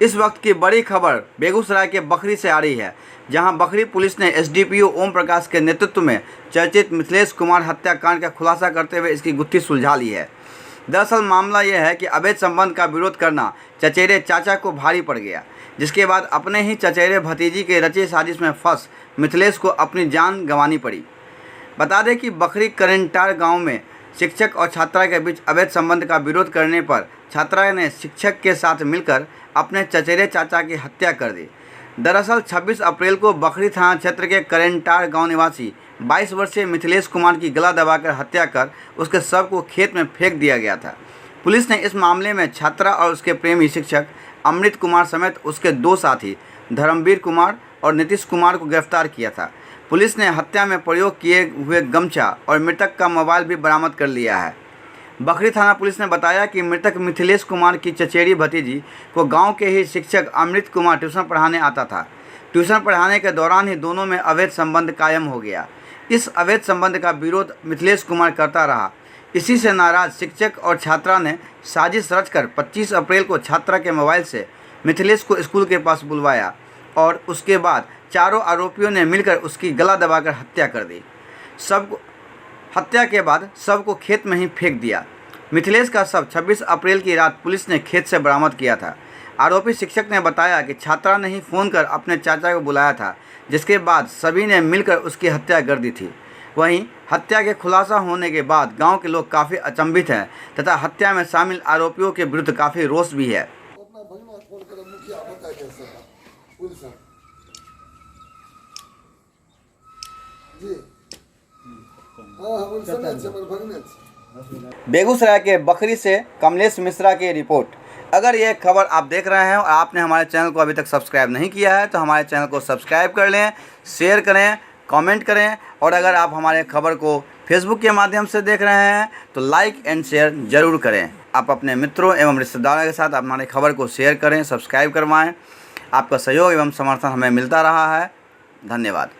इस वक्त की बड़ी खबर बेगूसराय के बखरी से आ रही है, जहां बखरी पुलिस ने एसडीपीओ ओम प्रकाश के नेतृत्व में चर्चित मिथिलेश कुमार हत्याकांड का खुलासा करते हुए इसकी गुत्थी सुलझा ली है। दरअसल मामला यह है कि अवैध संबंध का विरोध करना चचेरे चाचा को भारी पड़ गया, जिसके बाद अपने ही चचेरे भतीजी के रचे साजिश में फंस मिथिलेश को अपनी जान गंवानी पड़ी। बता दें कि बखरी करेंटार गांव में शिक्षक और छात्रा के बीच अवैध संबंध का विरोध करने पर छात्रा ने शिक्षक के साथ मिलकर अपने चचेरे चाचा की हत्या कर दी। दरअसल 26 अप्रैल को बखरी थाना क्षेत्र के करेंटार गांव निवासी 22 वर्षीय मिथिलेश कुमार की गला दबाकर हत्या कर उसके शव को खेत में फेंक दिया गया था। पुलिस ने इस मामले में छात्रा और उसके प्रेमी शिक्षक अमृत कुमार समेत उसके 2 साथी धर्मवीर कुमार और नीतीश कुमार को गिरफ्तार किया था। पुलिस ने हत्या में प्रयोग किए हुए गमछा और मृतक का मोबाइल भी बरामद कर लिया है। बखरी थाना पुलिस ने बताया कि मृतक मिथिलेश कुमार की चचेरी भतीजी को गांव के ही शिक्षक अमृत कुमार ट्यूशन पढ़ाने आता था। ट्यूशन पढ़ाने के दौरान ही दोनों में अवैध संबंध कायम हो गया। इस अवैध संबंध का विरोध मिथिलेश कुमार करता रहा। इसी से नाराज शिक्षक और छात्रा ने साजिश रचकर 25 अप्रैल को छात्रा के मोबाइल से मिथिलेश को स्कूल के पास बुलवाया और उसके बाद चारों आरोपियों ने मिलकर उसकी गला दबाकर हत्या कर दी। हत्या के बाद शव को खेत में ही फेंक दिया। मिथिलेश का शव 26 अप्रैल की रात पुलिस ने खेत से बरामद किया था। आरोपी शिक्षक ने बताया कि छात्रा ने ही फ़ोन कर अपने चाचा को बुलाया था, जिसके बाद सभी ने मिलकर उसकी हत्या कर दी थी। वहीं हत्या के खुलासा होने के बाद गांव के लोग काफ़ी अचंभित हैं तथा हत्या में शामिल आरोपियों के विरुद्ध काफ़ी रोष भी है। बेगूसराय के बखरी से कमलेश मिश्रा की रिपोर्ट। अगर ये खबर आप देख रहे हैं और आपने हमारे चैनल को अभी तक सब्सक्राइब नहीं किया है तो हमारे चैनल को सब्सक्राइब कर लें, शेयर करें, कमेंट करें और अगर आप हमारे खबर को फेसबुक के माध्यम से देख रहे हैं तो लाइक एंड शेयर ज़रूर करें। आप अपने मित्रों एवं रिश्तेदारों के साथ हमारी खबर को शेयर करें, सब्सक्राइब करवाएँ। आपका सहयोग एवं समर्थन हमें मिलता रहा है। धन्यवाद।